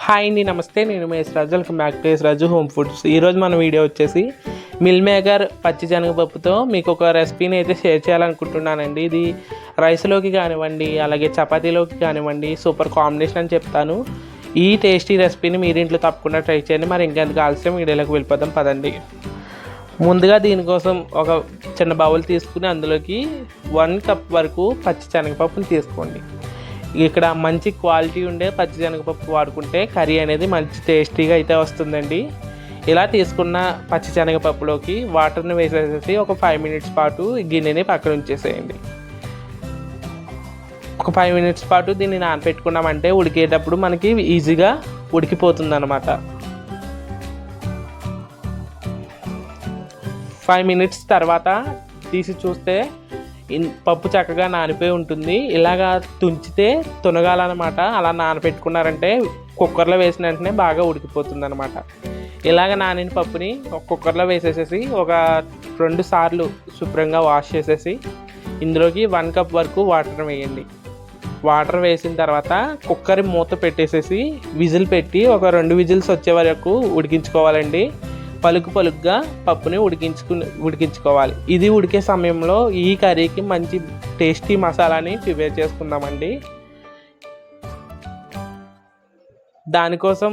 Hi అండి, నమస్తే. నేను మీ Raju. Welcome back to Raju Home Foods. ఈరోజు మన వీడియో వచ్చేసి మిల్ మేకర్ పచ్చి శనగపప్పుతో మీకు ఒక రెసిపీని అయితే షేర్ చేయాలనుకుంటున్నానండి. ఇది రైస్లోకి కానివ్వండి, అలాగే చపాతీలోకి కానివ్వండి, సూపర్ కాంబినేషన్ అని చెప్తాను. ఈ టేస్టీ రెసిపీని మీరు ఇంట్లో తప్పకుండా ట్రై చేయండి. మరి ఇంకెందుకు ఆలస్యం, వీడియోలోకి వెళ్ళిపోదాం పదండి. ముందుగా దీనికోసం ఒక చిన్న బౌల్ తీసుకుని అందులోకి 1 కప్ వరకు పచ్చి శనగపప్పుని తీసుకోండి. ఇక్కడ మంచి క్వాలిటీ ఉండే పచ్చి శనగపప్పు వాడుకుంటే కర్రీ అనేది మంచి టేస్టీగా అయితే వస్తుందండి. ఇలా తీసుకున్న పచ్చి శనగపప్పులోకి వాటర్ని వేసేసి ఒక 5 మినిట్స్ పాటు గిన్నెని పక్కన ఉంచేసేయండి. ఒక 5 మినిట్స్ పాటు దీన్ని నానపెట్టుకున్నామంటే ఉడికేటప్పుడు మనకి ఈజీగా ఉడికిపోతుంది అన్నమాట. 5 మినిట్స్ తర్వాత తీసి చూస్తే పప్పు చక్కగా నానిపోయి ఉంటుంది. ఇలాగా తుంచితే తునగాలన్నమాట. అలా నానపెట్టుకున్నారంటే కుక్కర్లో వేసిన వెంటనే బాగా ఉడికిపోతుంది అనమాట. ఇలాగ నానిన పప్పుని ఒక కుక్కర్లో వేసేసేసి ఒక 2 సార్లు శుభ్రంగా వాష్ చేసేసి ఇందులోకి 1 కప్ వరకు వాటర్ వేయండి. వాటర్ వేసిన తర్వాత కుక్కర్ మూత పెట్టేసేసి విజిల్ పెట్టి ఒక 2 విజిల్స్ వచ్చే వరకు ఉడికించుకోవాలండి. పలుకుగా పప్పుని ఉడికించుకోవాలి. ఇది ఉడికే సమయంలో ఈ కర్రీకి మంచి టేస్టీ మసాలాని ప్రిపేర్ చేసుకుందామండి. దానికోసం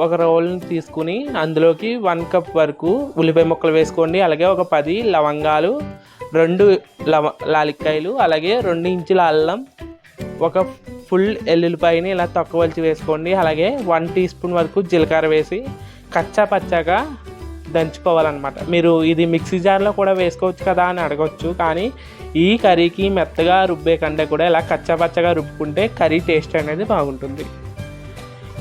ఒక రోల్ని తీసుకుని అందులోకి 1 కప్ వరకు ఉల్లిపాయ ముక్కలు వేసుకోండి. అలాగే ఒక 10 లవంగాలు, 2 లాలిక్కాయలు, అలాగే 2 ఇంచుల అల్లం, ఒక ఫుల్ ఎల్లుల్లిపాయని ఇలా తొక్కవలిచి వేసుకోండి. అలాగే 1 టీ స్పూన్ వరకు జీలకర్ర వేసి కచ్చా పచ్చాగా దంచుకోవాలన్నమాట. మీరు ఇది మిక్సీ జార్లో కూడా వేసుకోవచ్చు కదా అని అడగవచ్చు. కానీ ఈ కర్రీకి మెత్తగా రుబ్బే కంటే కూడా ఇలా కచ్చా పచ్చగా రుబ్బుకుంటే కర్రీ టేస్ట్ అనేది బాగుంటుంది.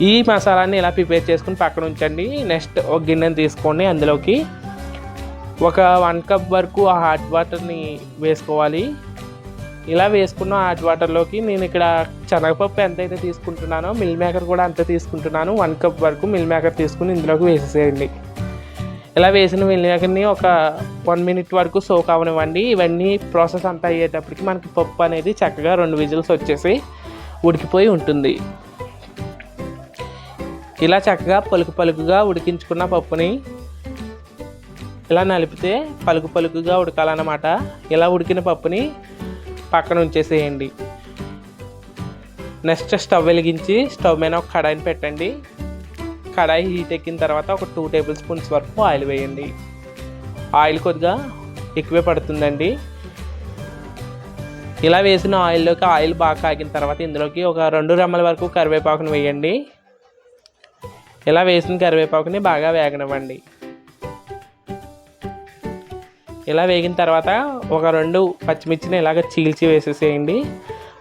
ఈ మసాలాని ఇలా ప్రిపేర్ చేసుకుని పక్కన ఉంచండి. నెక్స్ట్ ఒక గిన్నెని తీసుకోండి. అందులోకి ఒక 1 కప్ వరకు హాట్ వాటర్ని వేసుకోవాలి. ఇలా వేసుకున్న హాట్ వాటర్లోకి నేను ఇక్కడ శనగపప్పు ఎంతైతే తీసుకుంటున్నానో మిల్ మేకర్ కూడా అంతే తీసుకుంటున్నాను. 1 కప్ వరకు మిల్ మేకర్ తీసుకుని ఇందులోకి వేసేసేయండి. ఇలా వేసిన మిల్ మేకర్ని ఒక 1 మినిట్ వరకు సోక్ అవనివ్వండి. ఇవన్నీ ప్రాసెస్ అంతా అయ్యేటప్పటికి మనకి పప్పు అనేది చక్కగా 2 విజిల్స్ వచ్చేసి ఉడికిపోయి ఉంటుంది. ఇలా చక్కగా పలుకుగా ఉడికించుకున్న పప్పుని ఇలా నలిపితే పలుకుగా ఉడకాలన్నమాట. ఇలా ఉడికిన పప్పుని పక్కన ఉంచేసేయండి. నెక్స్ట్ స్టవ్ వెలిగించి స్టవ్ మీద ఒక కడాయిని పెట్టండి. కడాయి హీట్ ఎక్కిన తర్వాత ఒక 2 టేబుల్ స్పూన్స్ వరకు ఆయిల్ వేయండి. ఆయిల్ కొద్దిగా ఎక్కువే పడుతుందండి. ఇలా వేసిన ఆయిల్లోకి ఆయిల్ బాగా కాగిన తర్వాత ఇందులోకి ఒక 2 రెమ్మల వరకు కరివేపాకుని వేయండి. ఇలా వేసిన కరివేపాకుని బాగా వేగనివ్వండి. ఇలా వేగిన తర్వాత ఒక 2 పచ్చిమిర్చిని ఇలాగ చీల్చి వేసేసేయండి.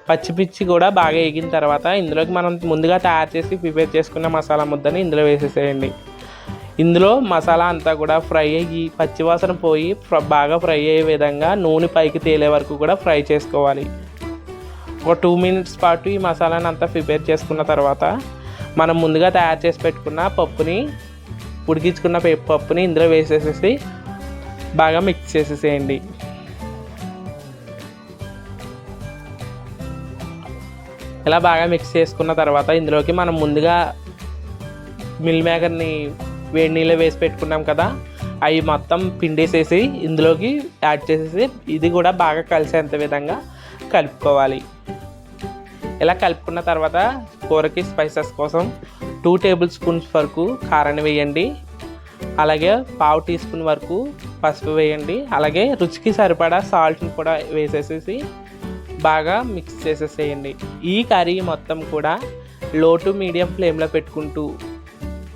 పచ్చిమిర్చి కూడా బాగా వేగిన తర్వాత ఇందులోకి మనం ముందుగా తయారు చేసి ప్రిపేర్ చేసుకున్న మసాలా ముద్దని ఇందులో వేసేసేయండి. ఇందులో మసాలా అంతా కూడా ఫ్రై అయ్యి పచ్చివాసన పోయి బాగా ఫ్రై అయ్యే విధంగా నూనె పైకి తేలే వరకు కూడా ఫ్రై చేసుకోవాలి. ఒక 2 మినిట్స్ పాటు ఈ మసాలాని అంతా ప్రిపేర్ చేసుకున్న తర్వాత మనం ముందుగా తయారు చేసి పెట్టుకున్న పప్పుని ఉడికించుకున్న పప్పుని ఇందులో వేసేసేసి బాగా మిక్స్ చేసేసేయండి. ఇలా బాగా మిక్స్ చేసుకున్న తర్వాత ఇందులోకి మనం ముందుగా మిల్ మేకర్ని వేడి నీళ్ళు వేసి పెట్టుకున్నాం కదా, అవి మొత్తం పిండేసేసి ఇందులోకి యాడ్ చేసేసి ఇది కూడా బాగా కలిసేంత విధంగా కలుపుకోవాలి. ఇలా కలుపుకున్న తర్వాత కూరకి స్పైసెస్ కోసం 2 టేబుల్ స్పూన్స్ వరకు కారాన్ని వేయండి. అలాగే 1/2 టీ స్పూన్ వరకు పసుపు వేయండి. అలాగే రుచికి సరిపడా సాల్ట్ని కూడా వేసేసేసి బాగా మిక్స్ చేసేసేయండి. ఈ కర్రీ మొత్తం కూడా లో టు మీడియం ఫ్లేమ్లో పెట్టుకుంటూ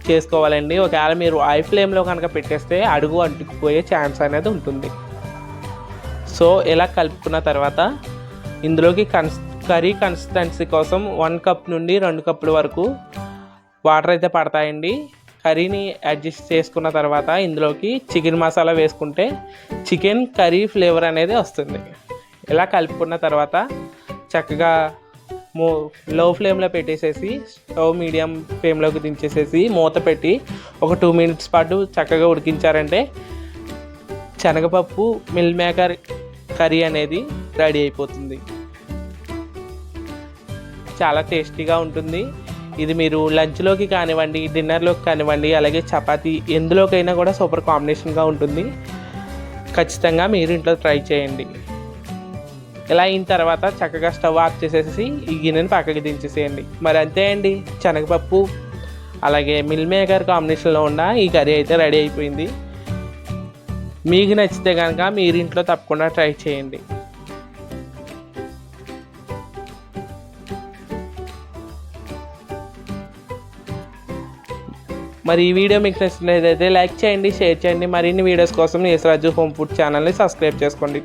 చేసుకోవాలండి. ఒకవేళ మీరు హై ఫ్లేమ్లో కనుక పెట్టేస్తే అడుగు అంటుకుపోయే ఛాన్స్ అనేది ఉంటుంది. సో ఇలా కలుపుకున్న తర్వాత ఇందులోకి కర్రీ కన్సిస్టెన్సీ కోసం 1 కప్ నుండి 2 కప్పుల వరకు వాటర్ అయితే పడతాయండి. కర్రీని అడ్జస్ట్ చేసుకున్న తర్వాత ఇందులోకి చికెన్ మసాలా వేసుకుంటే చికెన్ కర్రీ ఫ్లేవర్ అనేది వస్తుంది. ఇలా కలుపుకున్న తర్వాత చక్కగా లో ఫ్లేమ్లో పెట్టేసేసి స్టవ్ మీడియం ఫ్లేమ్లోకి దించేసేసి మూత పెట్టి ఒక 2 మినిట్స్ పాటు చక్కగా ఉడికించారంటే శనగపప్పు మిల్ మేకర్ కర్రీ అనేది రెడీ అయిపోతుంది. చాలా టేస్టీగా ఉంటుంది. ఇది మీరు లంచ్లోకి కానివ్వండి, డిన్నర్లోకి కానివ్వండి, అలాగే చపాతీ ఎందులోకైనా కూడా సూపర్ కాంబినేషన్గా ఉంటుంది. ఖచ్చితంగా మీరు ఇంట్లో ట్రై చేయండి. ఇలా అయిన తర్వాత చక్కగా స్టవ్ ఆఫ్ చేసేసి ఈ గిన్నెని పక్కకి దించేసేయండి. మరి అంతే అండి, శనగపప్పు అలాగే మిల్ మేకర్ కాంబినేషన్లో ఉన్న ఈ కర్రీ అయితే రెడీ అయిపోయింది. మీకు నచ్చితే కనుక మీరు ఇంట్లో తప్పకుండా ట్రై చేయండి. మరి ఈ వీడియో మీకు నచ్చినట్లయితే లైక్ చేయండి, షేర్ చేయండి. మరిన్ని వీడియోస్ కోసం యేసరాజు హోమ్ ఫుడ్ ఛానల్ని సబ్స్క్రైబ్ చేసుకోండి.